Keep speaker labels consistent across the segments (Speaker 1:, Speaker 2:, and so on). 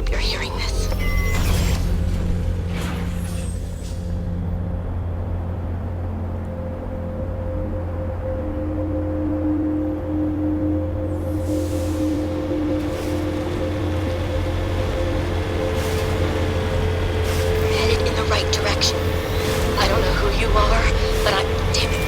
Speaker 1: hope you're hearing this. Headed in the right direction. I don't know who you are, but damn it.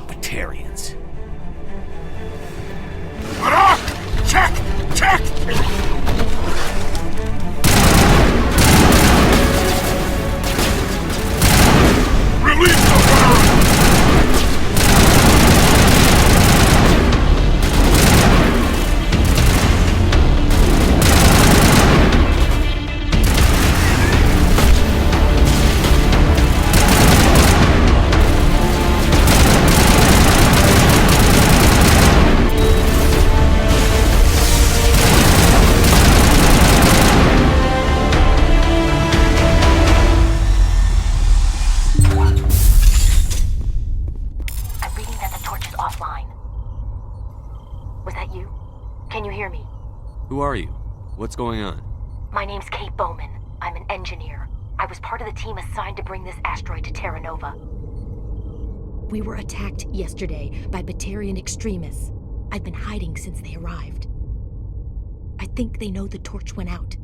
Speaker 2: Batarians.
Speaker 3: Check! Check! Release the fire!
Speaker 1: Was that you? Can you hear me?
Speaker 2: Who are you? What's going on?
Speaker 1: My name's Kate Bowman. I'm an engineer. I was part of the team assigned to bring this asteroid to Terra Nova. We were attacked yesterday by Batarian extremists. I've been hiding since they arrived. I think they know the torch went out.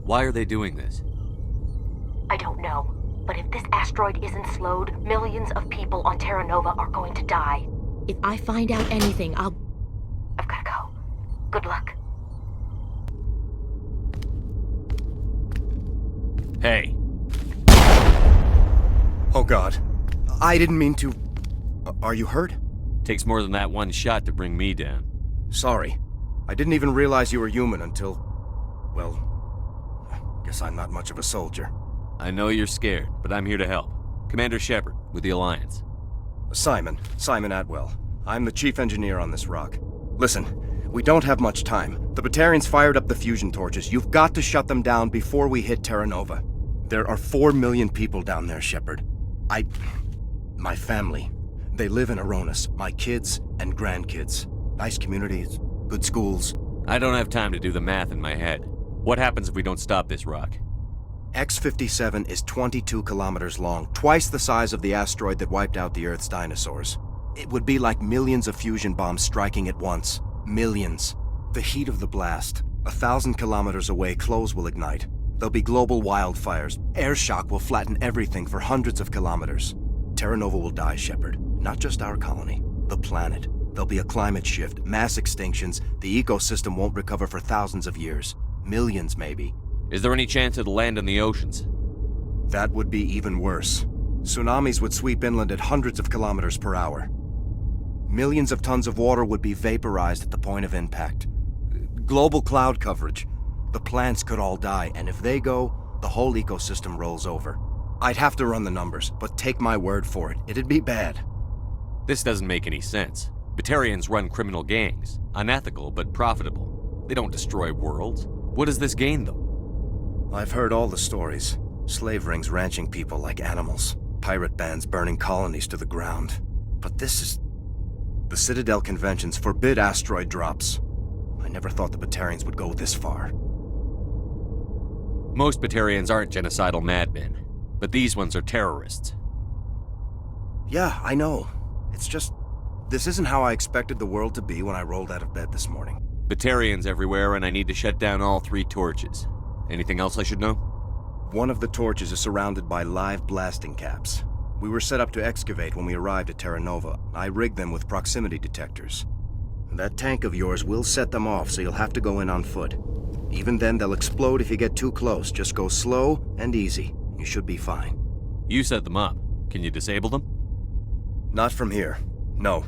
Speaker 2: Why are they doing this?
Speaker 1: I don't know. But if this asteroid isn't slowed, millions of people on Terra Nova are going to die. If I find out anything, I've gotta go. Good luck.
Speaker 2: Hey.
Speaker 4: Oh God. I didn't mean to... Are you hurt?
Speaker 2: Takes more than that one shot to bring me down.
Speaker 4: Sorry. I didn't even realize you were human until... Well... Guess I'm not much of a soldier.
Speaker 2: I know you're scared, but I'm here to help. Commander Shepard, with the Alliance.
Speaker 4: Simon Atwell. I'm the chief engineer on this rock. Listen, we don't have much time. The Batarians fired up the fusion torches. You've got to shut them down before we hit Terra Nova. There are 4 million people down there, Shepard. My family. They live in Aronis. My kids and grandkids. Nice communities, good schools.
Speaker 2: I don't have time to do the math in my head. What happens if we don't stop this rock?
Speaker 4: X-57 is 22 kilometers long, twice the size of the asteroid that wiped out the Earth's dinosaurs. It would be like millions of fusion bombs striking at once. Millions. The heat of the blast. 1,000 kilometers away, clothes will ignite. There'll be global wildfires. Air shock will flatten everything for hundreds of kilometers. Terra Nova will die, Shepard. Not just our colony. The planet. There'll be a climate shift, mass extinctions. The ecosystem won't recover for thousands of years. Millions, maybe.
Speaker 2: Is there any chance it'll land in the oceans?
Speaker 4: That would be even worse. Tsunamis would sweep inland at hundreds of kilometers per hour. Millions of tons of water would be vaporized at the point of impact. Global cloud coverage. The plants could all die, and if they go, the whole ecosystem rolls over. I'd have to run the numbers, but take my word for it, it'd be bad.
Speaker 2: This doesn't make any sense. Batarians run criminal gangs. Unethical, but profitable. They don't destroy worlds. What does this gain them?
Speaker 4: I've heard all the stories. Slave rings ranching people like animals. Pirate bands burning colonies to the ground. But this is... The Citadel conventions forbid asteroid drops. I never thought the Batarians would go this far.
Speaker 2: Most Batarians aren't genocidal madmen, but these ones are terrorists.
Speaker 4: Yeah, I know. It's just... This isn't how I expected the world to be when I rolled out of bed this morning.
Speaker 2: Batarians everywhere, and I need to shut down all 3 torches. Anything else I should know?
Speaker 4: One of the torches is surrounded by live blasting caps. We were set up to excavate when we arrived at Terra Nova. I rigged them with proximity detectors. That tank of yours will set them off, so you'll have to go in on foot. Even then, they'll explode if you get too close. Just go slow and easy. You should be fine.
Speaker 2: You set them up. Can you disable them?
Speaker 4: Not from here. No.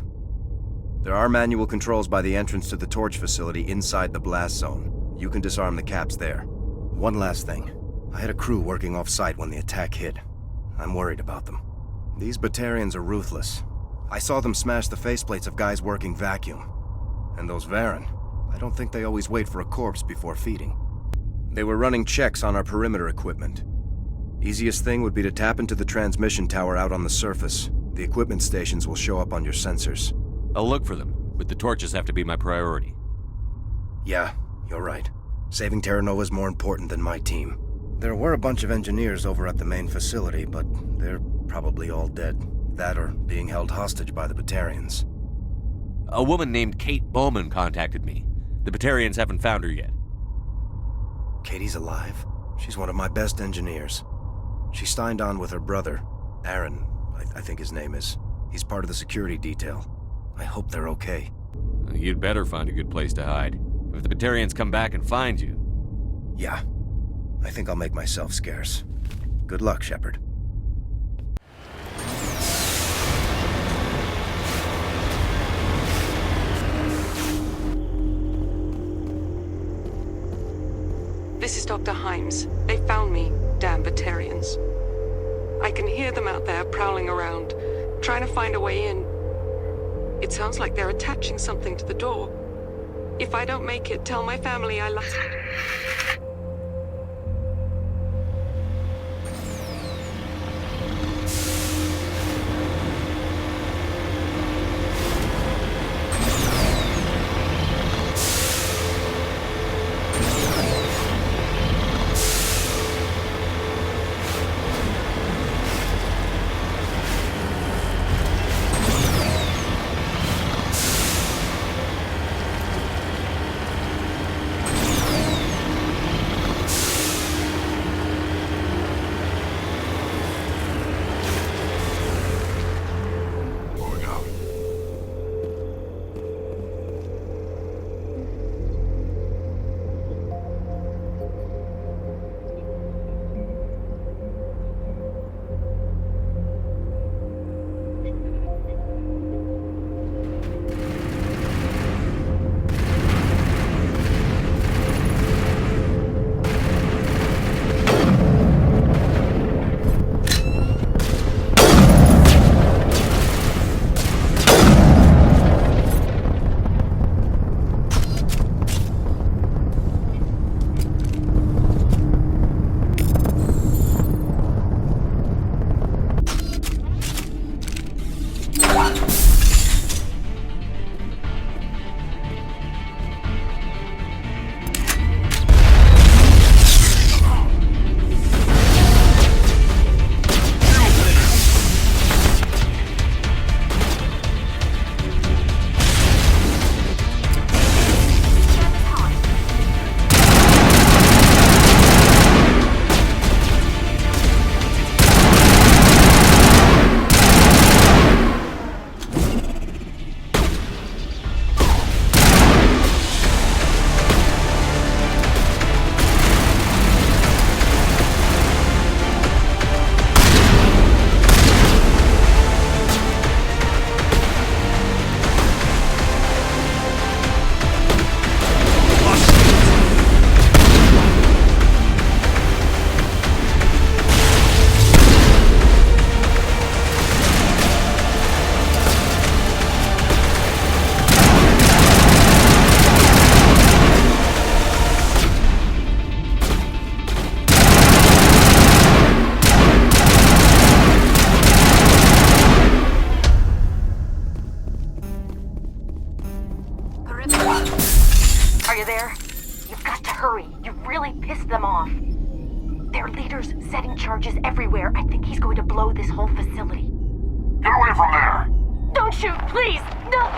Speaker 4: There are manual controls by the entrance to the torch facility inside the blast zone. You can disarm the caps there. One last thing. I had a crew working off-site when the attack hit. I'm worried about them. These Batarians are ruthless. I saw them smash the faceplates of guys working vacuum. And those Varen, I don't think they always wait for a corpse before feeding. They were running checks on our perimeter equipment. Easiest thing would be to tap into the transmission tower out on the surface. The equipment stations will show up on your sensors.
Speaker 2: I'll look for them, but the torches have to be my priority.
Speaker 4: Yeah, you're right. Saving Terra Nova is more important than my team. There were a bunch of engineers over at the main facility, but they're probably all dead. That or being held hostage by the Batarians.
Speaker 2: A woman named Kate Bowman contacted me. The Batarians haven't found her yet.
Speaker 4: Katie's alive? She's one of my best engineers. She signed on with her brother, Aaron, I think his name is. He's part of the security detail. I hope they're okay.
Speaker 2: You'd better find a good place to hide. If the Batarians come back and find you...
Speaker 4: Yeah. I think I'll make myself scarce. Good luck, Shepard.
Speaker 5: This is Dr. Himes. They found me, damn Batarians. I can hear them out there prowling around, trying to find a way in. It sounds like they're attaching something to the door. If I don't make it, tell my family I love...
Speaker 1: Are you there? You've got to hurry. You've really pissed them off. Their leader's setting charges everywhere. I think he's going to blow this whole facility.
Speaker 3: Get away from there!
Speaker 1: Don't shoot, please! No!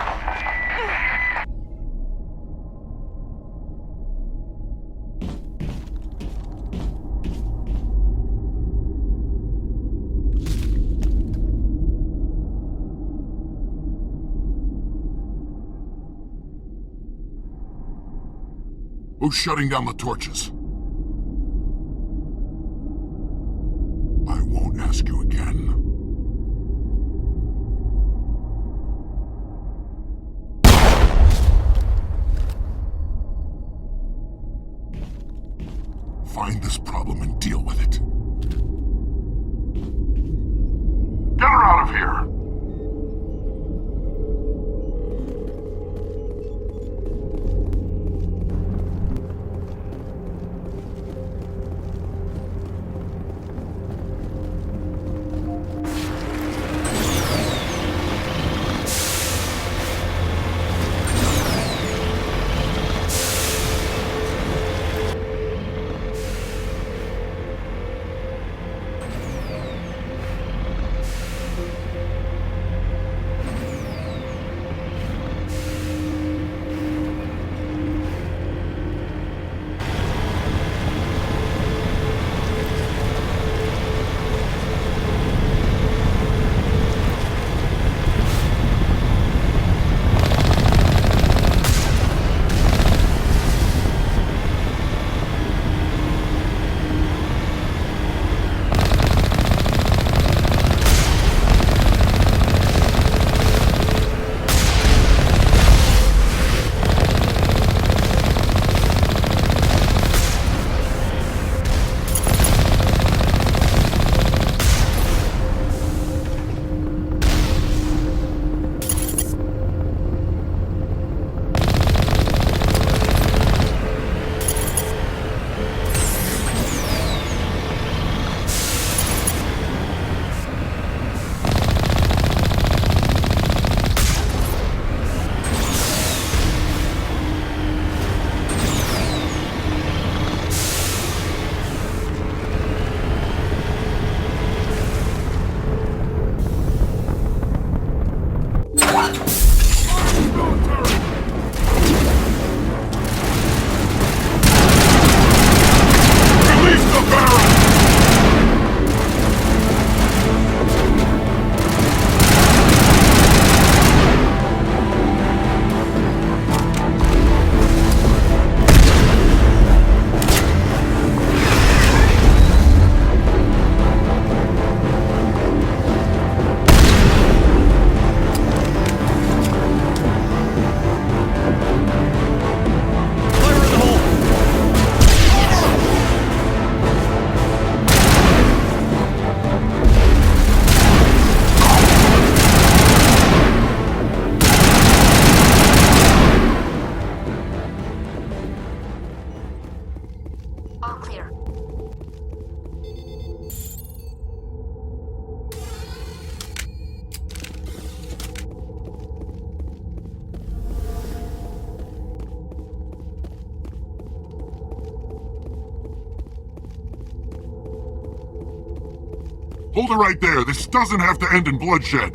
Speaker 3: Who's shutting down the torches? I won't ask you again. find this problem and deal with it. Get her out of here!
Speaker 1: All clear.
Speaker 3: Hold it right there. This doesn't have to end in bloodshed.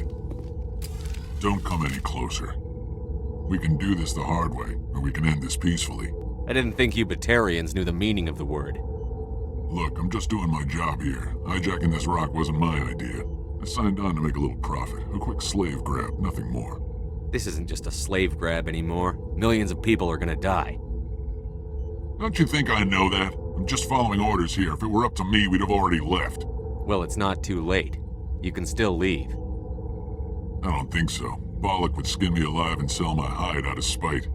Speaker 3: Don't come any closer. We can do this the hard way, or we can end this peacefully.
Speaker 2: I didn't think you Batarians knew the meaning of the word.
Speaker 3: Look, I'm just doing my job here. Hijacking this rock wasn't my idea. I signed on to make a little profit. A quick slave grab, nothing more.
Speaker 2: This isn't just a slave grab anymore. Millions of people are gonna die.
Speaker 3: Don't you think I know that? I'm just following orders here. If it were up to me, we'd have already left.
Speaker 2: Well, it's not too late. You can still leave.
Speaker 3: I don't think so. Bollock would skin me alive and sell my hide out of spite.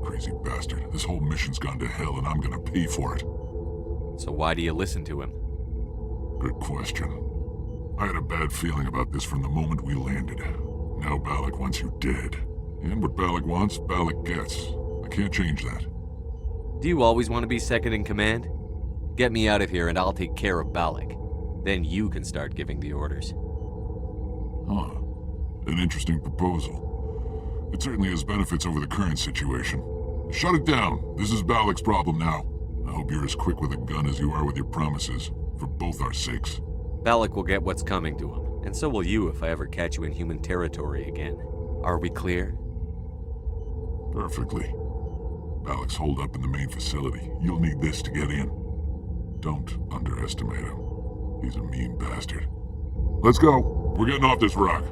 Speaker 3: Crazy bastard. This whole mission's gone to hell and I'm gonna pay for it.
Speaker 2: So why do you listen to him?
Speaker 3: Good question. I had a bad feeling about this from the moment we landed. Now Bollock wants you dead. And what Bollock wants, Bollock gets. I can't change that.
Speaker 2: Do you always want to be second in command? Get me out of here and I'll take care of Balak. Then you can start giving the orders.
Speaker 3: Huh. An interesting proposal. It certainly has benefits over the current situation. Shut it down. This is Balak's problem now. I hope you're as quick with a gun as you are with your promises, for both our sakes.
Speaker 2: Balak will get what's coming to him, and so will you if I ever catch you in human territory again. Are we clear?
Speaker 3: Perfectly. Balak's holed up in the main facility. You'll need this to get in. Don't underestimate him. He's a mean bastard. Let's go. We're getting off this rock.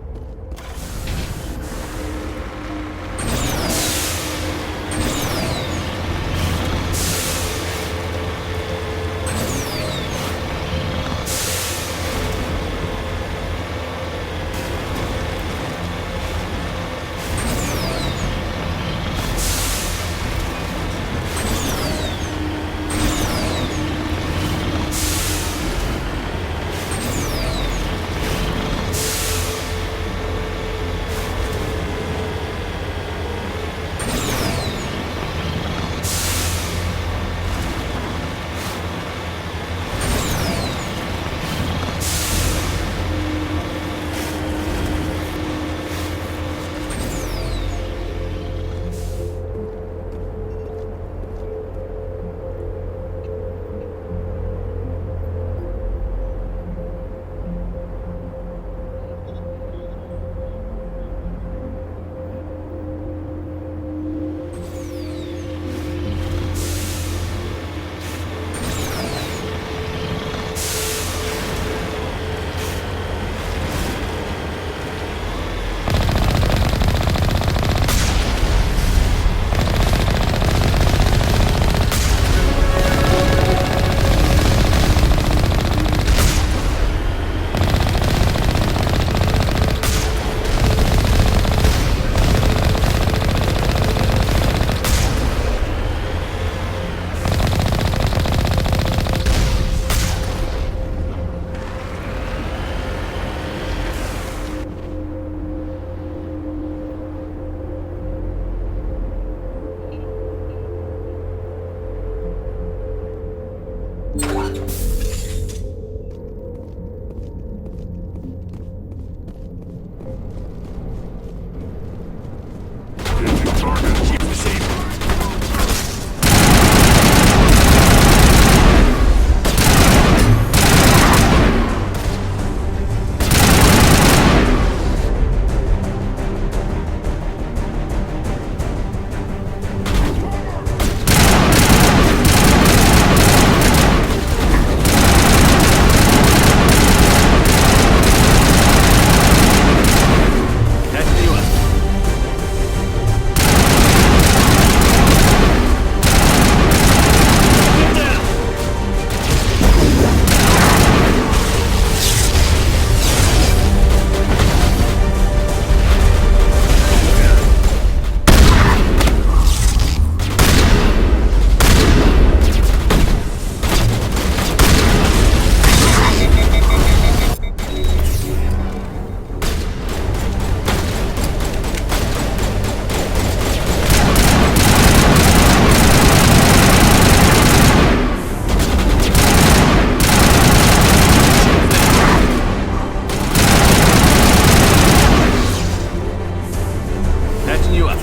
Speaker 2: you up.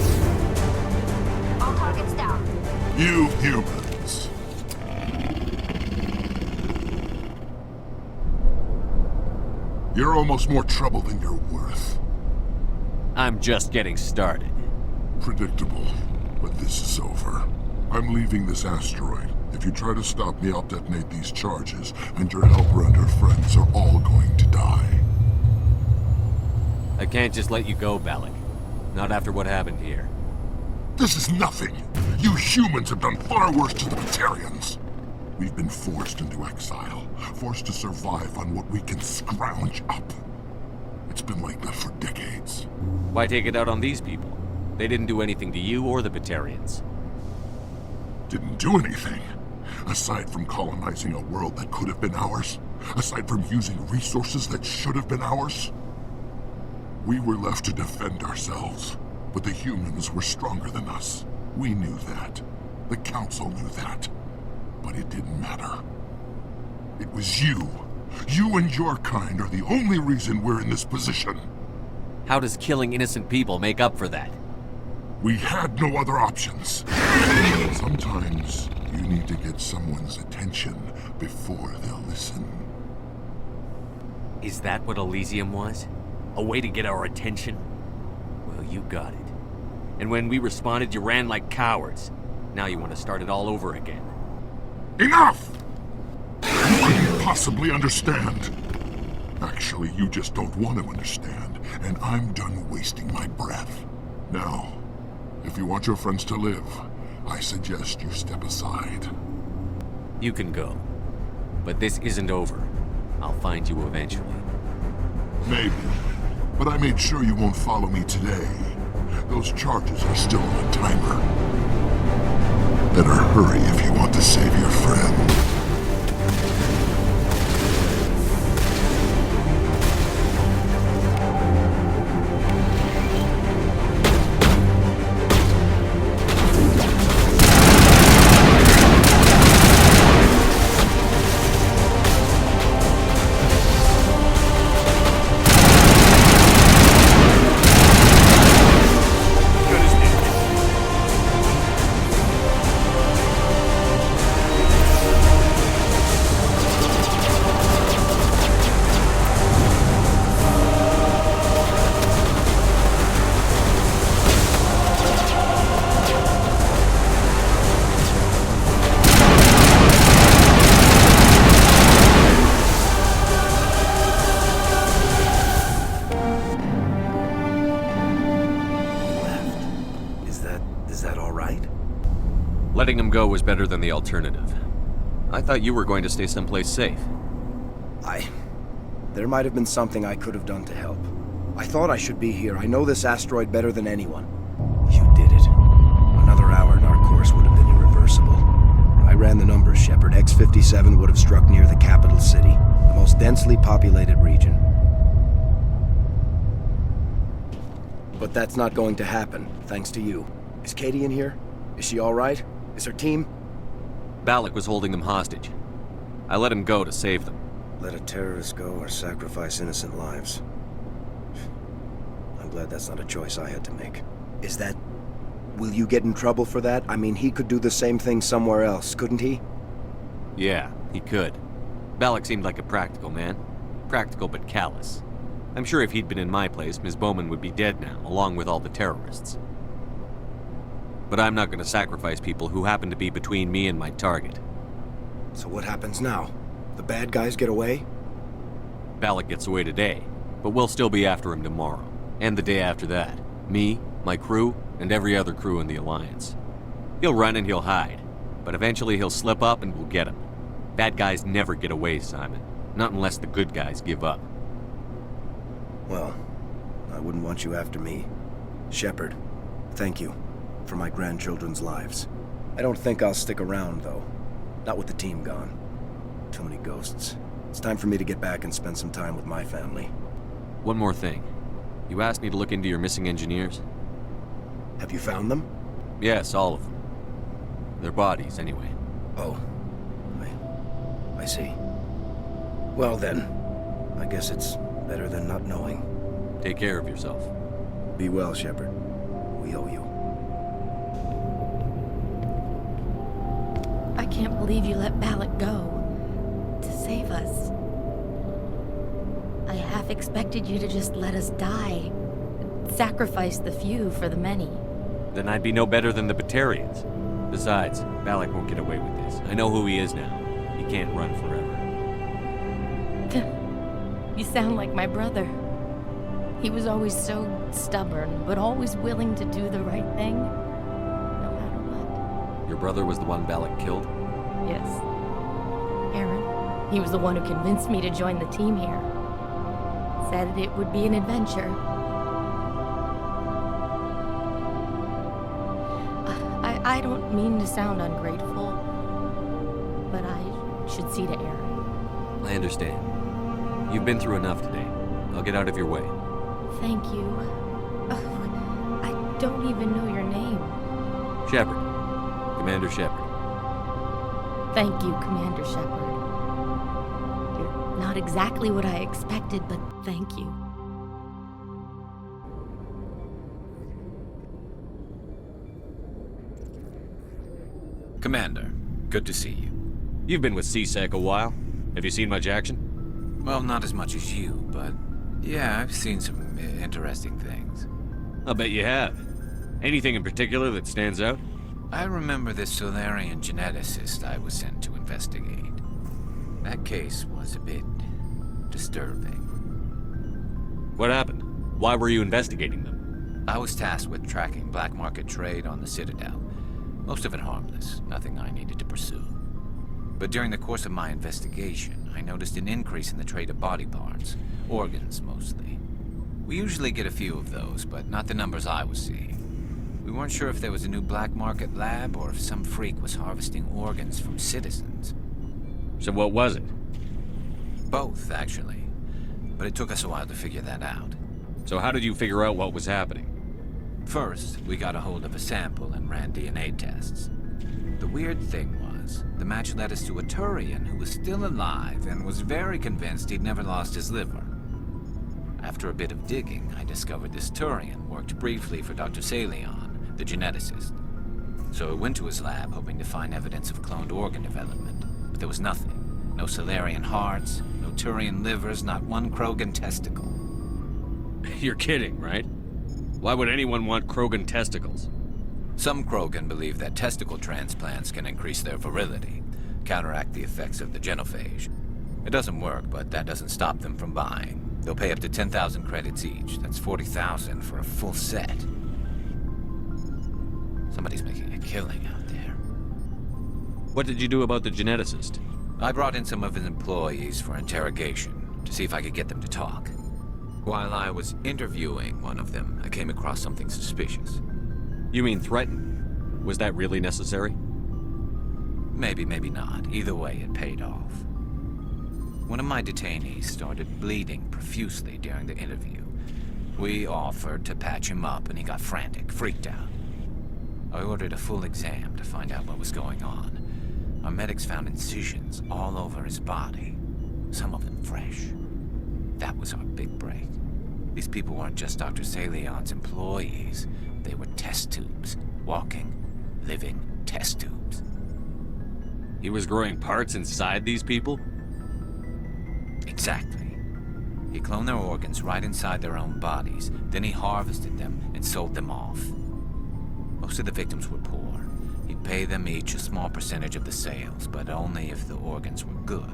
Speaker 6: All targets down.
Speaker 3: You humans. You're almost more trouble than you're worth.
Speaker 2: I'm just getting started.
Speaker 3: Predictable, but this is over. I'm leaving this asteroid. If you try to stop me, I'll detonate these charges, and your helper and her friends are all going to die.
Speaker 2: I can't just let you go, Balak. Not after what happened here.
Speaker 3: This is nothing. You humans have done far worse to the Batarians. We've been forced into exile, forced to survive on what we can scrounge up. It's been like that for decades.
Speaker 2: Why take it out on these people? They didn't do anything to you or the Batarians.
Speaker 3: Didn't do anything. Aside from colonizing a world that could have been ours, aside from using resources that should have been ours, we were left to defend ourselves. But the humans were stronger than us. We knew that. The Council knew that. But it didn't matter. It was you. You and your kind are the only reason we're in this position.
Speaker 2: How does killing innocent people make up for that?
Speaker 3: We had no other options. Sometimes you need to get someone's attention before they'll listen.
Speaker 2: Is that what Elysium was? A way to get our attention? Well, you got it. And when we responded, you ran like cowards. Now you want to start it all over again.
Speaker 3: Enough! You couldn't possibly understand. Actually, you just don't want to understand, and I'm done wasting my breath. Now, if you want your friends to live, I suggest you step aside.
Speaker 2: You can go. But this isn't over. I'll find you eventually.
Speaker 3: Maybe. But I made sure you won't follow me today. Those charges are still on a timer. Better hurry if you want to save your friend.
Speaker 2: Letting him go was better than the alternative. I thought you were going to stay someplace safe.
Speaker 4: There might have been something I could have done to help. I thought I should be here. I know this asteroid better than anyone. You did it. Another hour and our course would have been irreversible. I ran the numbers, Shepard. X-57 would have struck near the capital city, the most densely populated region. But that's not going to happen, thanks to you. Is Katie in here? Is she all right? Is her team?
Speaker 2: Balak was holding them hostage. I let him go to save them.
Speaker 4: Let a terrorist go or sacrifice innocent lives. I'm glad that's not a choice I had to make. Is that... Will you get in trouble for that? I mean, he could do the same thing somewhere else, couldn't he?
Speaker 2: Yeah, he could. Balak seemed like a practical man. Practical but callous. I'm sure if he'd been in my place, Ms. Bowman would be dead now, along with all the terrorists. But I'm not going to sacrifice people who happen to be between me and my target.
Speaker 4: So what happens now? The bad guys get away?
Speaker 2: Balak gets away today, but we'll still be after him tomorrow. And the day after that. Me, my crew, and every other crew in the Alliance. He'll run and he'll hide, but eventually he'll slip up and we'll get him. Bad guys never get away, Simon. Not unless the good guys give up.
Speaker 4: Well, I wouldn't want you after me. Shepard, thank you for my grandchildren's lives. I don't think I'll stick around, though. Not with the team gone. Too many ghosts. It's time for me to get back and spend some time with my family.
Speaker 2: One more thing. You asked me to look into your missing engineers?
Speaker 4: Have you found them?
Speaker 2: Yes, all of them. Their bodies, anyway.
Speaker 4: Oh. I see. Well then, I guess it's better than not knowing.
Speaker 2: Take care of yourself.
Speaker 4: Be well, Shepard. We we owe you.
Speaker 1: I can't believe you let Balak go. To save us. I half expected you to just let us die. Sacrifice the few for the many.
Speaker 2: Then I'd be no better than the Batarians. Besides, Balak won't get away with this. I know who he is now. He can't run forever.
Speaker 1: You sound like my brother. He was always so stubborn, but always willing to do the right thing, no matter what.
Speaker 2: Your brother was the one Balak killed?
Speaker 1: Yes. Aaron. He was the one who convinced me to join the team here. Said it would be an adventure. I don't mean to sound ungrateful, but I should see to Aaron.
Speaker 2: I understand. You've been through enough today. I'll get out of your way.
Speaker 1: Thank you. I don't even know your name.
Speaker 2: Shepard. Commander Shepard.
Speaker 1: Thank you, Commander Shepard. You're not exactly what I expected, but thank you.
Speaker 7: Commander, good to see you.
Speaker 2: You've been with C-Sec a while. Have you seen much action?
Speaker 7: Well, not as much as you, but yeah, I've seen some interesting things.
Speaker 2: I'll bet you have. Anything in particular that stands out?
Speaker 7: I remember this Solarian geneticist I was sent to investigate. That case was a bit disturbing.
Speaker 2: What happened? Why were you investigating them?
Speaker 7: I was tasked with tracking black market trade on the Citadel. Most of it harmless, nothing I needed to pursue. But during the course of my investigation, I noticed an increase in the trade of body parts, organs mostly. We usually get a few of those, but not the numbers I was seeing. We weren't sure if there was a new black market lab or if some freak was harvesting organs from citizens.
Speaker 2: So what was it?
Speaker 7: Both, actually. But it took us a while to figure that out.
Speaker 2: So how did you figure out what was happening?
Speaker 7: First, we got a hold of a sample and ran DNA tests. The weird thing was, the match led us to a Turian who was still alive and was very convinced he'd never lost his liver. After a bit of digging, I discovered this Turian worked briefly for Dr. Salion, the geneticist. So I went to his lab hoping to find evidence of cloned organ development, but there was nothing. No Solarian hearts, no Turian livers, not one Krogan testicle.
Speaker 2: You're kidding, right? Why would anyone want Krogan testicles?
Speaker 7: Some Krogan believe that testicle transplants can increase their virility, counteract the effects of the genophage. It doesn't work, but that doesn't stop them from buying. They'll pay up to 10,000 credits each. That's 40,000 for a full set. Somebody's making a killing out there.
Speaker 2: What did you do about the geneticist?
Speaker 7: I brought in some of his employees for interrogation, to see if I could get them to talk. While I was interviewing one of them, I came across something suspicious.
Speaker 2: You mean threaten? Was that really necessary?
Speaker 7: Maybe, maybe not. Either way, it paid off. One of my detainees started bleeding profusely during the interview. We offered to patch him up, and he got frantic, freaked out. I ordered a full exam to find out what was going on. Our medics found incisions all over his body, some of them fresh. That was our big break. These people weren't just Dr. Salion's employees. They were test tubes. Walking, living test tubes.
Speaker 2: He was growing parts inside these people?
Speaker 7: Exactly. He cloned their organs right inside their own bodies. Then he harvested them and sold them off. Most of the victims were poor. He'd pay them each a small percentage of the sales, but only if the organs were good.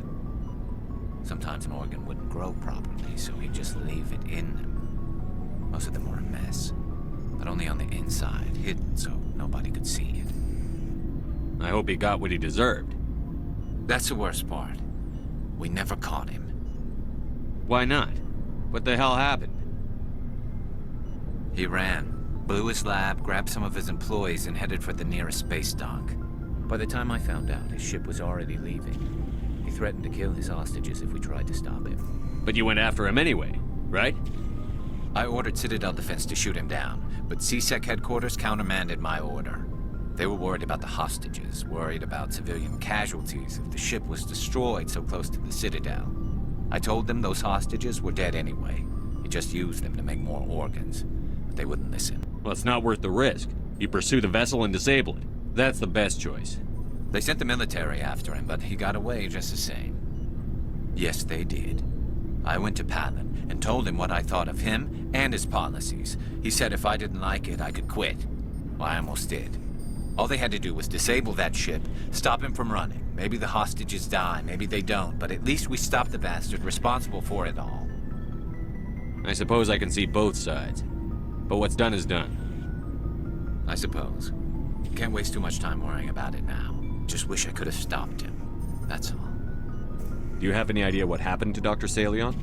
Speaker 7: Sometimes an organ wouldn't grow properly, so he'd just leave it in them. Most of them were a mess, but only on the inside, hidden so nobody could see it.
Speaker 2: I hope he got what he deserved.
Speaker 7: That's the worst part. We never caught him.
Speaker 2: Why not? What the hell happened?
Speaker 7: He ran, blew his lab, grabbed some of his employees, and headed for the nearest space dock. By the time I found out, his ship was already leaving. He threatened to kill his hostages if we tried to stop him.
Speaker 2: But you went after him anyway, right?
Speaker 7: I ordered Citadel Defense to shoot him down, but C-Sec headquarters countermanded my order. They were worried about the hostages, worried about civilian casualties if the ship was destroyed so close to the Citadel. I told them those hostages were dead anyway. He just used them to make more organs, but they wouldn't listen.
Speaker 2: Well, it's not worth the risk. You pursue the vessel and disable it. That's the best choice.
Speaker 7: They sent the military after him, but he got away just the same. Yes, they did. I went to Palin and told him what I thought of him and his policies. He said if I didn't like it, I could quit. Well, I almost did. All they had to do was disable that ship, stop him from running. Maybe the hostages die, maybe they don't, but at least we stopped the bastard responsible for it all.
Speaker 2: I suppose I can see both sides. But what's done is done.
Speaker 7: I suppose. Can't waste too much time worrying about it now. Just wish I could have stopped him. That's all.
Speaker 2: Do you have any idea what happened to Dr. Salion?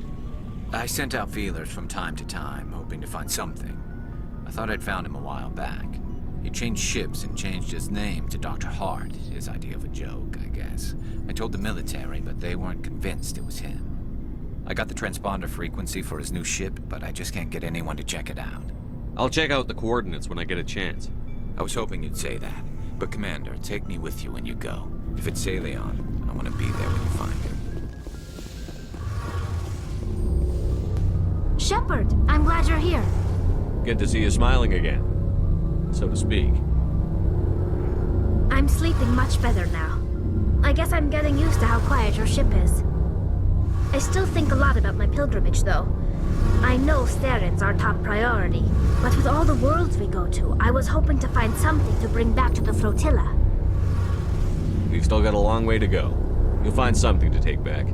Speaker 7: I sent out feelers from time to time, hoping to find something. I thought I'd found him a while back. He changed ships and changed his name to Dr. Hart, his idea of a joke, I guess. I told the military, but they weren't convinced it was him. I got the transponder frequency for his new ship, but I just can't get anyone to check it out.
Speaker 2: I'll check out the coordinates when I get a chance.
Speaker 7: I was hoping you'd say that. But Commander, take me with you when you go. If it's Salion, I want to be there when you find him.
Speaker 6: Shepard, I'm glad you're here.
Speaker 2: Good to see you smiling again, so to speak.
Speaker 6: I'm sleeping much better now. I guess I'm getting used to how quiet your ship is. I still think a lot about my pilgrimage, though. I know Saren's our top priority, but with all the worlds we go to, I was hoping to find something to bring back to the flotilla.
Speaker 2: We've still got a long way to go. You'll find something to take back.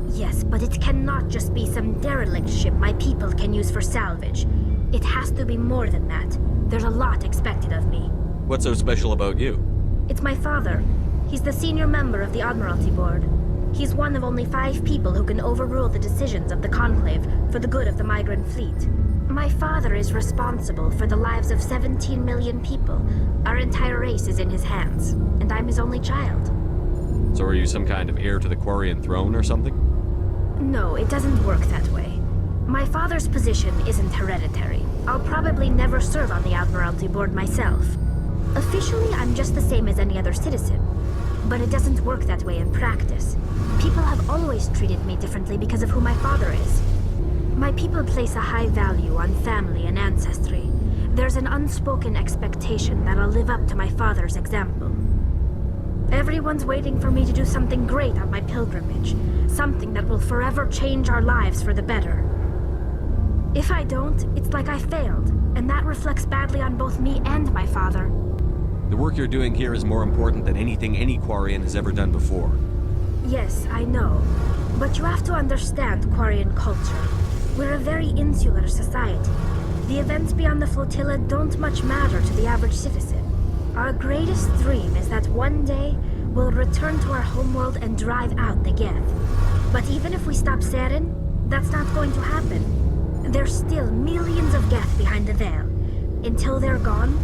Speaker 6: Yes, but it cannot just be some derelict ship my people can use for salvage. It has to be more than that. There's a lot expected of me.
Speaker 2: What's so special about you?
Speaker 6: It's my father. He's the senior member of the Admiralty Board. He's one of only 5 people who can overrule the decisions of the Conclave for the good of the migrant fleet. My father is responsible for the lives of 17 million people. Our entire race is in his hands, and I'm his only child.
Speaker 2: So are you some kind of heir to the Quarian throne or something?
Speaker 6: No, it doesn't work that way. My father's position isn't hereditary. I'll probably never serve on the Admiralty Board myself. Officially, I'm just the same as any other citizen. But it doesn't work that way in practice. People have always treated me differently because of who my father is. My people place a high value on family and ancestry. There's an unspoken expectation that I'll live up to my father's example. Everyone's waiting for me to do something great on my pilgrimage. Something that will forever change our lives for the better. If I don't, it's like I failed, and that reflects badly on both me and my father.
Speaker 2: The work you're doing here is more important than anything any Quarian has ever done before.
Speaker 6: Yes, I know. But you have to understand Quarian culture. We're a very insular society. The events beyond the flotilla don't much matter to the average citizen. Our greatest dream is that one day we'll return to our homeworld and drive out the Geth. But even if we stop Saren, that's not going to happen. There's still millions of Geth behind the veil. Until they're gone,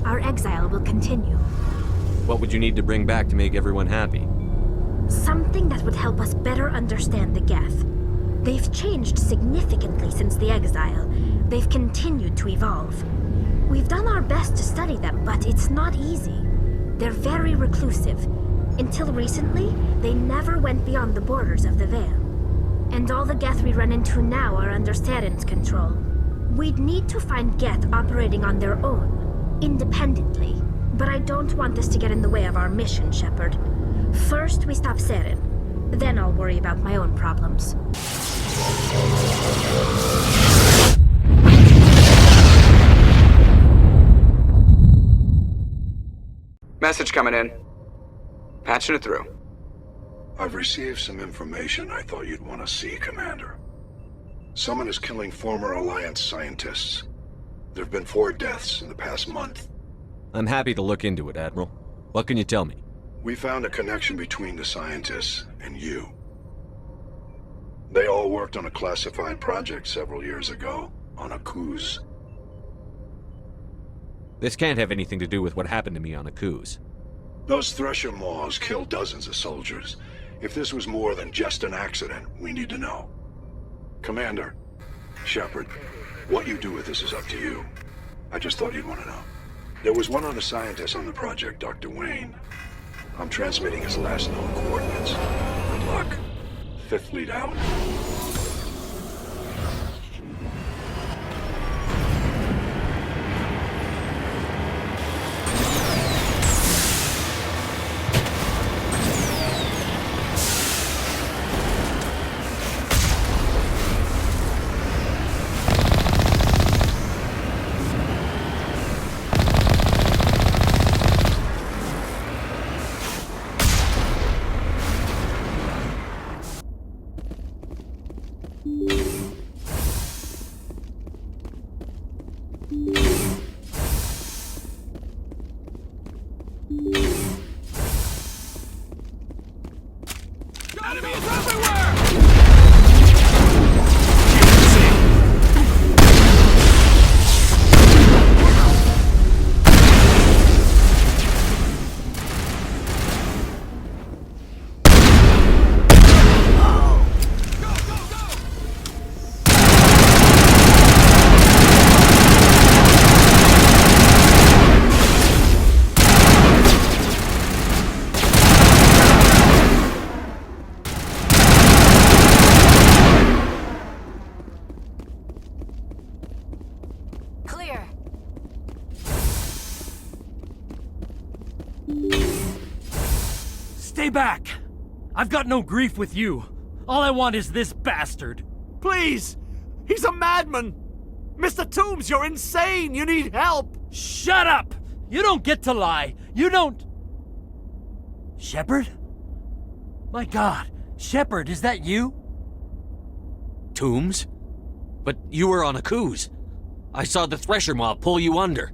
Speaker 6: our exile will continue.
Speaker 2: What would you need to bring back to make everyone happy?
Speaker 6: Something that would help us better understand the Geth. They've changed significantly since the exile. They've continued to evolve. We've done our best to study them, but it's not easy. They're very reclusive. Until recently, they never went beyond the borders of the Veil. And all the Geth we run into now are under Saren's control. We'd need to find Geth operating on their own, independently. But I don't want this to get in the way of our mission, Shepard. First, we stop Saren. Then I'll worry about my own problems.
Speaker 8: Message coming in. Patching it through.
Speaker 9: I've received some information I thought you'd want to see, Commander. Someone is killing former Alliance scientists. There have been 4 deaths in the past month.
Speaker 2: I'm happy to look into it, Admiral. What can you tell me?
Speaker 9: We found a connection between the scientists and you. They all worked on a classified project several years ago, on Akuz.
Speaker 2: This can't have anything to do with what happened to me on Akuz.
Speaker 9: Those Thresher Maws killed dozens of soldiers. If this was more than just an accident, we need to know. Commander, Shepard, what you do with this is up to you. I just thought you'd want to know. There was one other scientist on the project, Dr. Wayne. I'm transmitting his last known coordinates. Good luck. 5th Fleet out.
Speaker 1: Clear.
Speaker 10: Stay back! I've got no grief with you. All I want is this bastard.
Speaker 11: Please! He's a madman! Mr. Toombs, you're insane! You need help!
Speaker 10: Shut up! You don't get to lie. You don't... Shepard? My God, Shepard, is that you?
Speaker 2: Toombs? But you were on a cruise. I saw the Thresher Mob pull you under.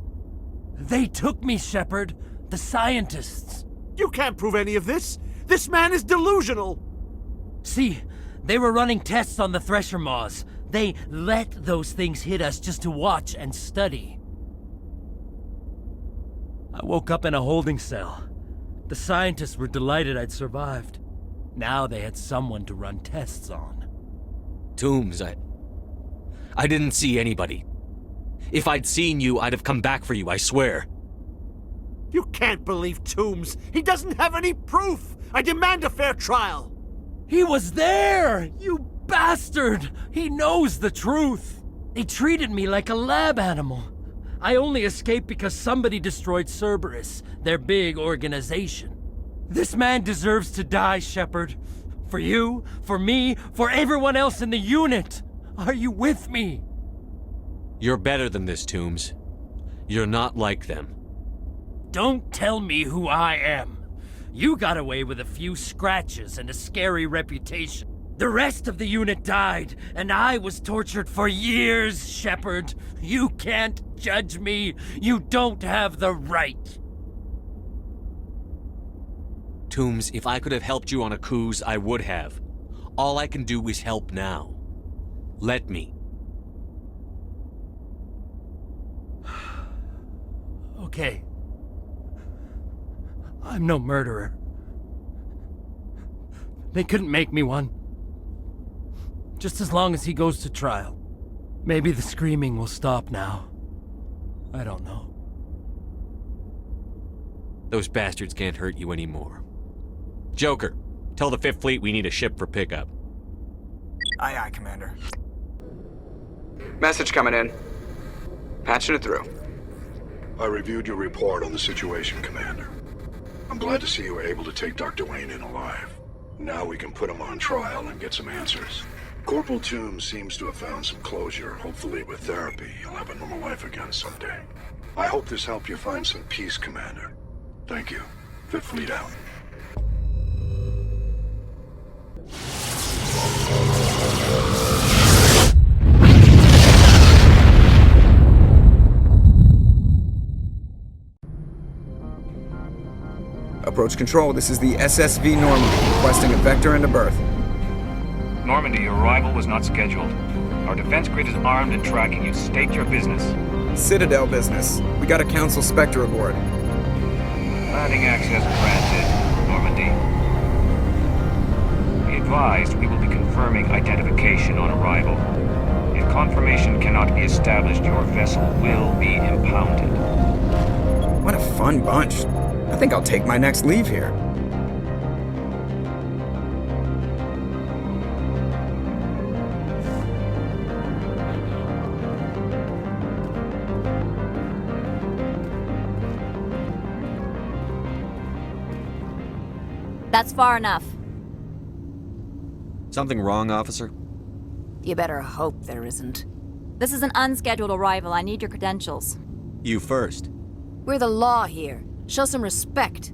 Speaker 10: They took me, Shepard. The scientists.
Speaker 11: You can't prove any of this! This man is delusional!
Speaker 10: See, they were running tests on the Thresher Maws. They let those things hit us just to watch and study. I woke up in a holding cell. The scientists were delighted I'd survived. Now they had someone to run tests on.
Speaker 2: Toombs, I didn't see anybody. If I'd seen you, I'd have come back for you, I swear.
Speaker 11: You can't believe Toombs! He doesn't have any proof! I demand a fair trial!
Speaker 10: He was there! You bastard! He knows the truth! They treated me like a lab animal. I only escaped because somebody destroyed Cerberus, their big organization. This man deserves to die, Shepard. For you, for me, for everyone else in the unit! Are you with me?
Speaker 2: You're better than this, Toombs. You're not like them.
Speaker 10: Don't tell me who I am. You got away with a few scratches and a scary reputation. The rest of the unit died, and I was tortured for years, Shepard. You can't judge me. You don't have the right.
Speaker 2: Toombs, if I could have helped you on a cruise, I would have. All I can do is help now. Let me.
Speaker 10: Okay. I'm no murderer. They couldn't make me one. Just as long as he goes to trial. Maybe the screaming will stop now. I don't know.
Speaker 2: Those bastards can't hurt you anymore. Joker, tell the 5th Fleet we need a ship for pickup.
Speaker 8: Aye, aye, Commander. Message coming in. Patching it through.
Speaker 9: I reviewed your report on the situation, Commander. I'm glad to see you were able to take Dr. Wayne in alive. Now we can put him on trial and get some answers. Corporal Toombs seems to have found some closure. Hopefully with therapy, he'll have a normal life again someday. I hope this helped you find some peace, Commander. Thank you. 5th Fleet out.
Speaker 8: Approach control, this is the SSV Normandy, requesting a vector and a berth.
Speaker 12: Normandy, your arrival was not scheduled. Our defense grid is armed and tracking you. State your business.
Speaker 8: Citadel business. We got a Council Spectre aboard.
Speaker 12: Landing access granted, Normandy. Be advised, we will be confirming identification on arrival. If confirmation cannot be established, your vessel will be impounded.
Speaker 8: What a fun bunch. I think I'll take my next leave here.
Speaker 13: That's far enough.
Speaker 2: Something wrong, officer?
Speaker 13: You better hope there isn't. This is an unscheduled arrival. I need your credentials.
Speaker 2: You first.
Speaker 13: We're the law here. Show some respect.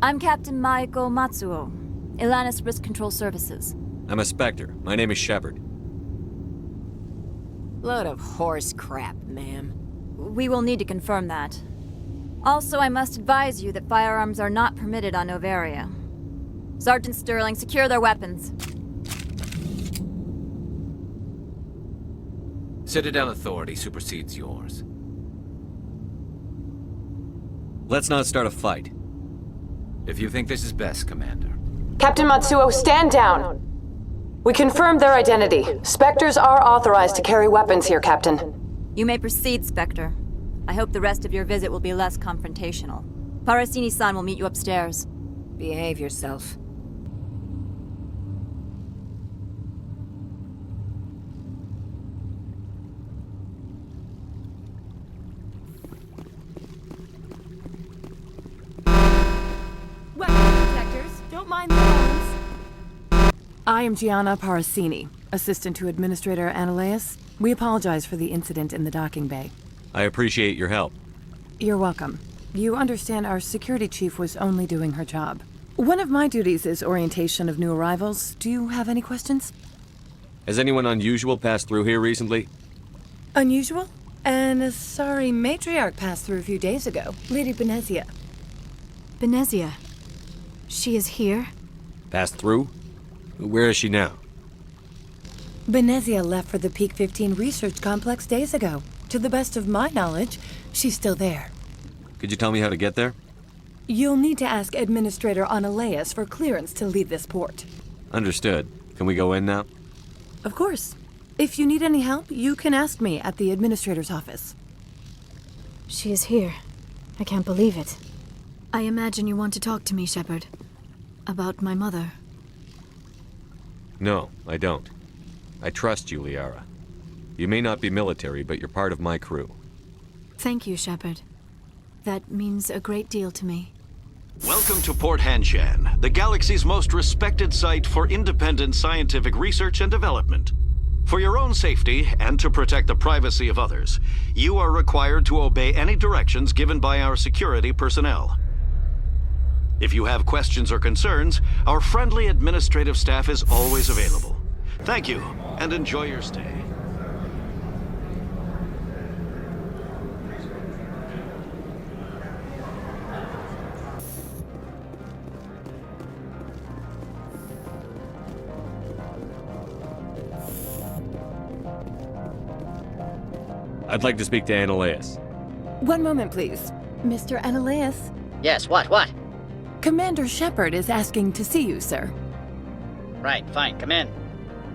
Speaker 13: I'm Captain Maiko Matsuo, Ilanis Risk Control Services.
Speaker 2: I'm a Spectre. My name is Shepard.
Speaker 13: Load of horse crap, ma'am. We will need to confirm that. Also, I must advise you that firearms are not permitted on Novaria. Sergeant Sterling, secure their weapons.
Speaker 7: Citadel authority supersedes yours.
Speaker 2: Let's not start a fight.
Speaker 7: If you think this is best, Commander.
Speaker 14: Captain Matsuo, stand down! We confirmed their identity. Spectres are authorized to carry weapons here, Captain.
Speaker 13: You may proceed, Spectre. I hope the rest of your visit will be less confrontational. Parasini-san will meet you upstairs.
Speaker 15: Behave yourself.
Speaker 16: Weapon detectors, don't mind the bones. I am Gianna Parasini, assistant to Administrator Analeas. We apologize for the incident in the docking bay.
Speaker 2: I appreciate your help.
Speaker 16: You're welcome. You understand our security chief was only doing her job. One of my duties is orientation of new arrivals. Do you have any questions?
Speaker 2: Has anyone unusual passed through here recently?
Speaker 16: Unusual? An Asari matriarch passed through a few days ago. Lady Benezia.
Speaker 13: Benezia? She is here?
Speaker 2: Passed through? Where is she now?
Speaker 16: Benezia left for the Peak 15 research complex days ago. To the best of my knowledge, she's still there.
Speaker 2: Could you tell me how to get there?
Speaker 16: You'll need to ask Administrator Analeas for clearance to leave this port.
Speaker 2: Understood. Can we go in now?
Speaker 16: Of course. If you need any help, you can ask me at the Administrator's office.
Speaker 6: She is here. I can't believe it.
Speaker 13: I imagine you want to talk to me, Shepard. About my mother.
Speaker 2: No, I don't. I trust you, Liara. You may not be military, but you're part of my crew.
Speaker 13: Thank you, Shepard. That means a great deal to me.
Speaker 17: Welcome to Port Hanshan, the galaxy's most respected site for independent scientific research and development. For your own safety, and to protect the privacy of others, you are required to obey any directions given by our security personnel. If you have questions or concerns, our friendly administrative staff is always available. Thank you, and enjoy your stay.
Speaker 2: I'd like to speak to Analeas.
Speaker 16: One moment, please. Mr. Analeas?
Speaker 18: Yes, what?
Speaker 16: Commander Shepard is asking to see you, sir.
Speaker 18: Right, fine, come in.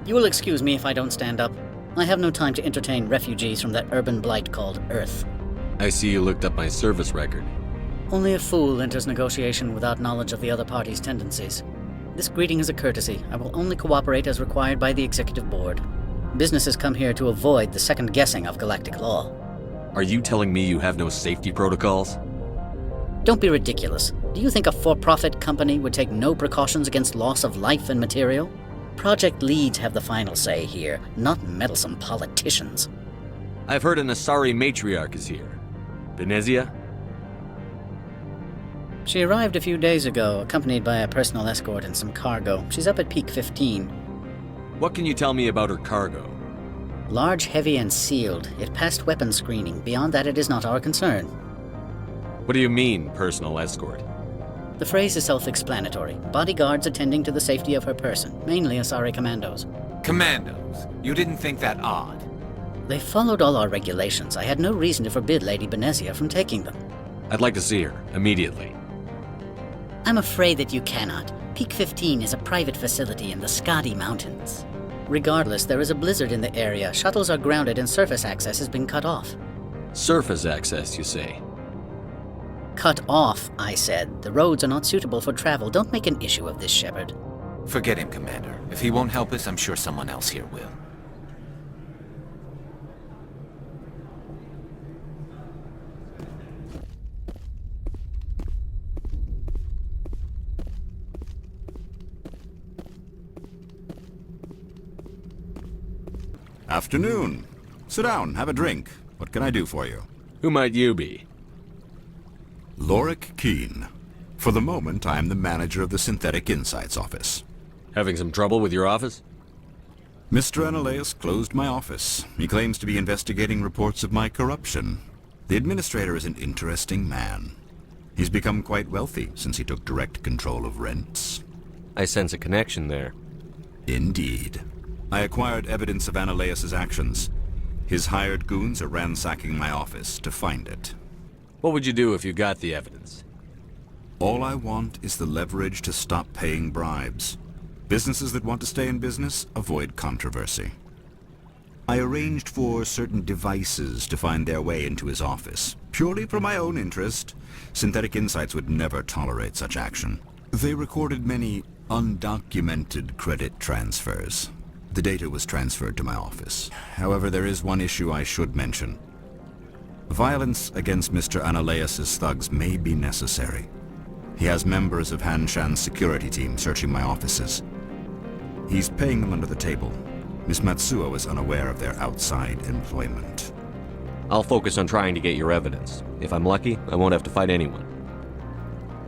Speaker 18: You will excuse me if I don't stand up. I have no time to entertain refugees from that urban blight called Earth.
Speaker 2: I see you looked up my service record.
Speaker 18: Only a fool enters negotiation without knowledge of the other party's tendencies. This greeting is a courtesy. I will only cooperate as required by the Executive Board. Businesses come here to avoid the second guessing of galactic law.
Speaker 2: Are you telling me you have no safety protocols?
Speaker 18: Don't be ridiculous. Do you think a for-profit company would take no precautions against loss of life and material? Project leads have the final say here, not meddlesome politicians.
Speaker 2: I've heard an Asari matriarch is here. Benezia?
Speaker 18: She arrived a few days ago, accompanied by a personal escort and some cargo. She's up at Peak 15.
Speaker 2: What can you tell me about her cargo?
Speaker 18: Large, heavy, and sealed. It passed weapons screening. Beyond that, it is not our concern.
Speaker 2: What do you mean, personal escort?
Speaker 18: The phrase is self-explanatory. Bodyguards attending to the safety of her person, mainly Asari commandos.
Speaker 7: Commandos? You didn't think that odd?
Speaker 18: They followed all our regulations. I had no reason to forbid Lady Benezia from taking them.
Speaker 2: I'd like to see her, immediately.
Speaker 18: I'm afraid that you cannot. Peak 15 is a private facility in the Skadi Mountains. Regardless, there is a blizzard in the area. Shuttles are grounded and surface access has been cut off.
Speaker 2: Surface access, you say?
Speaker 18: Cut off, I said. The roads are not suitable for travel. Don't make an issue of this, Shepard.
Speaker 7: Forget him, Commander. If he won't help us, I'm sure someone else here will.
Speaker 19: Afternoon. Sit down, have a drink. What can I do for you?
Speaker 2: Who might you be?
Speaker 19: Lorik Keen. For the moment, I am the manager of the Synthetic Insights office.
Speaker 2: Having some trouble with your office?
Speaker 19: Mr. Analeas closed my office. He claims to be investigating reports of my corruption. The Administrator is an interesting man. He's become quite wealthy since he took direct control of rents.
Speaker 2: I sense a connection there.
Speaker 19: Indeed. I acquired evidence of Ananias' actions. His hired goons are ransacking my office to find it.
Speaker 2: What would you do if you got the evidence?
Speaker 19: All I want is the leverage to stop paying bribes. Businesses that want to stay in business avoid controversy. I arranged for certain devices to find their way into his office, purely for my own interest. Synthetic Insights would never tolerate such action. They recorded many undocumented credit transfers. The data was transferred to my office. However, there is one issue I should mention. Violence against Mr. Ananias' thugs may be necessary. He has members of Han Shan's security team searching my offices. He's paying them under the table. Miss Matsuo is unaware of their outside employment.
Speaker 2: I'll focus on trying to get your evidence. If I'm lucky, I won't have to fight anyone.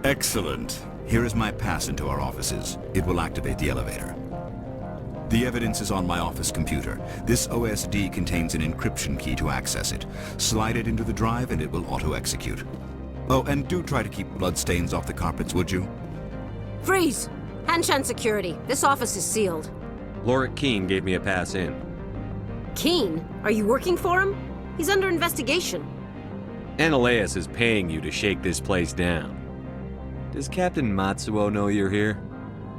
Speaker 19: Excellent. Here is my pass into our offices. It will activate the elevator. The evidence is on my office computer. This OSD contains an encryption key to access it. Slide it into the drive and it will auto-execute. Oh, and do try to keep bloodstains off the carpets, would you?
Speaker 15: Freeze! Hanshan Security. This office is sealed.
Speaker 2: Lorik Keene gave me a pass in.
Speaker 15: Keene? Are you working for him? He's under investigation.
Speaker 2: Ananias is paying you to shake this place down. Does Captain Matsuo know you're here?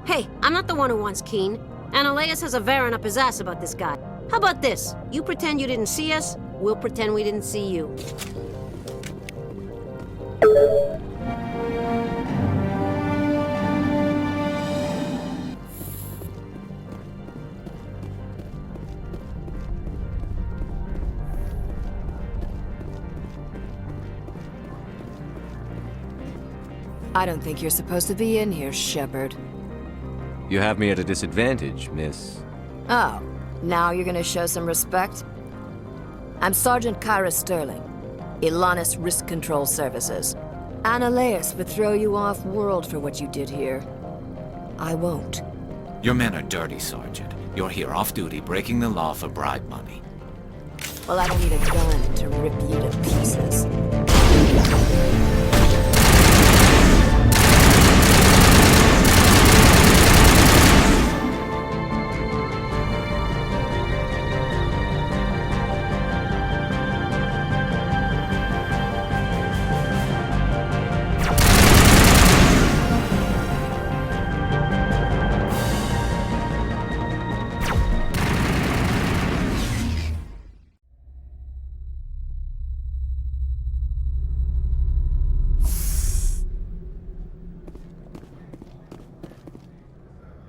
Speaker 15: Hey, I'm not the one who wants Keene. Ananias has a Varen up his ass about this guy. How about this? You pretend you didn't see us, we'll pretend we didn't see you. I don't think you're supposed to be in here, Shepard.
Speaker 2: You have me at a disadvantage, miss.
Speaker 15: Oh, now you're gonna show some respect? I'm Sergeant Kyra Sterling, Ilanis Risk Control Services. Ananias would throw you off-world for what you did here. I won't.
Speaker 7: Your men are dirty, Sergeant. You're here off-duty, breaking the law for bribe money.
Speaker 15: Well, I don't need a gun to rip you to pieces.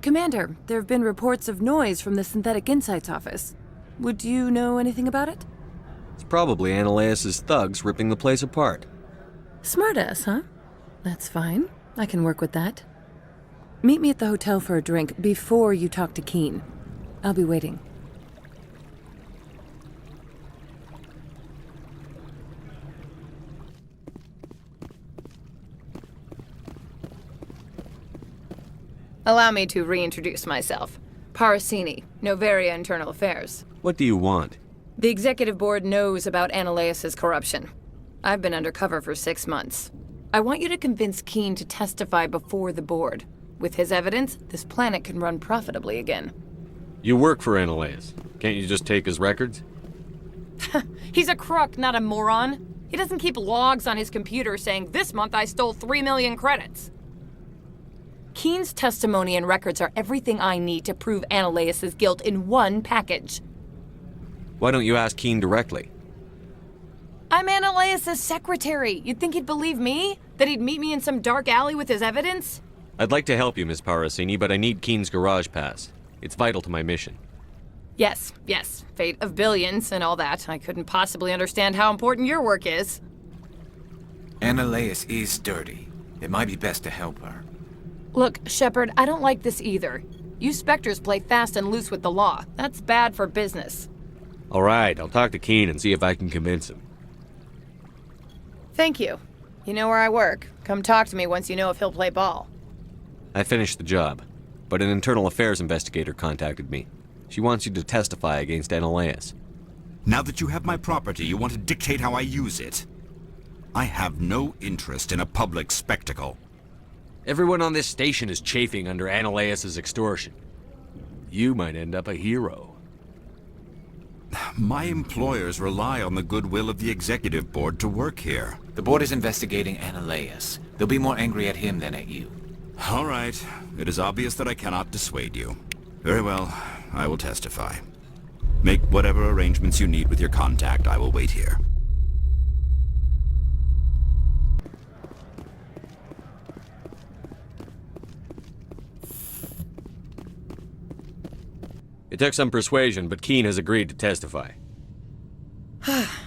Speaker 16: Commander, there have been reports of noise from the Synthetic Insights office. Would you know anything about it?
Speaker 2: It's probably Ananias' thugs ripping the place apart.
Speaker 16: Smartass, huh? That's fine. I can work with that. Meet me at the hotel for a drink before you talk to Keene. I'll be waiting.
Speaker 20: Allow me to reintroduce myself. Parasini, Novaria Internal Affairs.
Speaker 2: What do you want?
Speaker 20: The Executive Board knows about Ananias' corruption. I've been undercover for 6 months. I want you to convince Keene to testify before the board. With his evidence, this planet can run profitably again.
Speaker 2: You work for Ananias. Can't you just take his records?
Speaker 20: He's a crook, not a moron. He doesn't keep logs on his computer saying, "This month I stole 3 million credits." Keene's testimony and records are everything I need to prove Ananias' guilt in one package.
Speaker 2: Why don't you ask Keene directly?
Speaker 20: I'm Ananias' secretary. You'd think he'd believe me? That he'd meet me in some dark alley with his evidence?
Speaker 2: I'd like to help you, Miss Parasini, but I need Keene's garage pass. It's vital to my mission.
Speaker 20: Yes. Fate of billions and all that. I couldn't possibly understand how important your work is.
Speaker 7: Ananias is dirty. It might be best to help her.
Speaker 20: Look, Shepard, I don't like this either. You Spectres play fast and loose with the law. That's bad for business.
Speaker 2: All right, I'll talk to Keene and see if I can convince him.
Speaker 20: Thank you. You know where I work. Come talk to me once you know if he'll play ball.
Speaker 2: I finished the job, but an internal affairs investigator contacted me. She wants you to testify against Ananias.
Speaker 19: Now that you have my property, you want to dictate how I use it? I have no interest in a public spectacle.
Speaker 2: Everyone on this station is chafing under Ananias' extortion. You might end up a hero.
Speaker 19: My employers rely on the goodwill of the executive board to work here.
Speaker 7: The board is investigating Ananias. They'll be more angry at him than at you.
Speaker 19: All right. It is obvious that I cannot dissuade you. Very well. I will testify. Make whatever arrangements you need with your contact. I will wait here.
Speaker 2: It took some persuasion, but Keen has agreed to testify.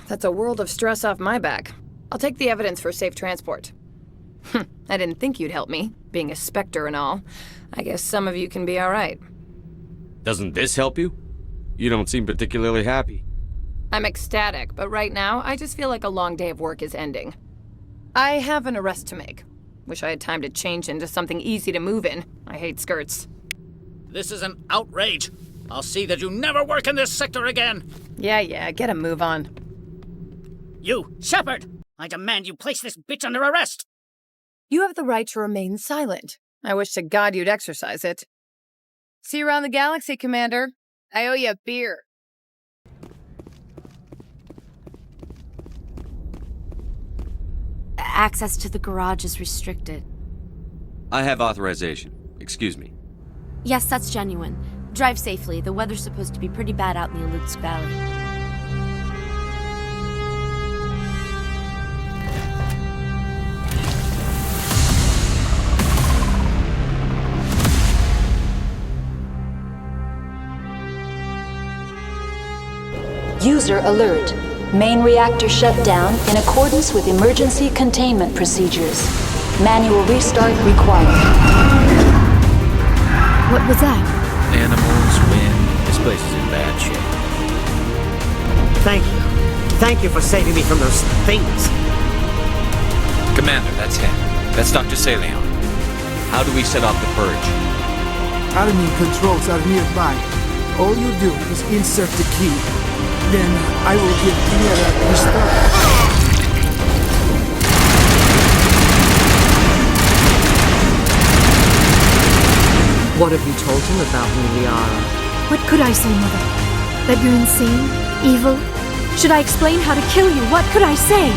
Speaker 20: That's a world of stress off my back. I'll take the evidence for safe transport. I didn't think you'd help me, being a Spectre and all. I guess some of you can be alright.
Speaker 2: Doesn't this help you? You don't seem particularly happy.
Speaker 20: I'm ecstatic, but right now, I just feel like a long day of work is ending. I have an arrest to make. Wish I had time to change into something easy to move in. I hate skirts.
Speaker 18: This is an outrage. I'll see that you never work in this sector again.
Speaker 20: Yeah, get a move on.
Speaker 18: You, Shepard! I demand you place this bitch under arrest!
Speaker 20: You have the right to remain silent. I wish to God you'd exercise it. See you around the galaxy, Commander. I owe you a beer.
Speaker 1: Access to the garage is restricted.
Speaker 2: I have authorization. Excuse me.
Speaker 1: Yes, that's genuine. Drive safely. The weather's supposed to be pretty bad out in the Alutsk Valley.
Speaker 21: User alert. Main reactor shut down in accordance with emergency containment procedures. Manual restart required.
Speaker 1: What was that?
Speaker 7: Animals, wind. This place is in bad shape.
Speaker 11: Thank you. Thank you for saving me from those things.
Speaker 7: Commander, that's him. That's Dr. Saleon.
Speaker 2: How do we set off the purge?
Speaker 22: Admin controls are nearby. All you do is insert the key. Then I will give Inera a restart.
Speaker 23: What have you told him about me, Liara?
Speaker 6: What could I say, Mother? That you're insane? Evil? Should I explain how to kill you? What could I say?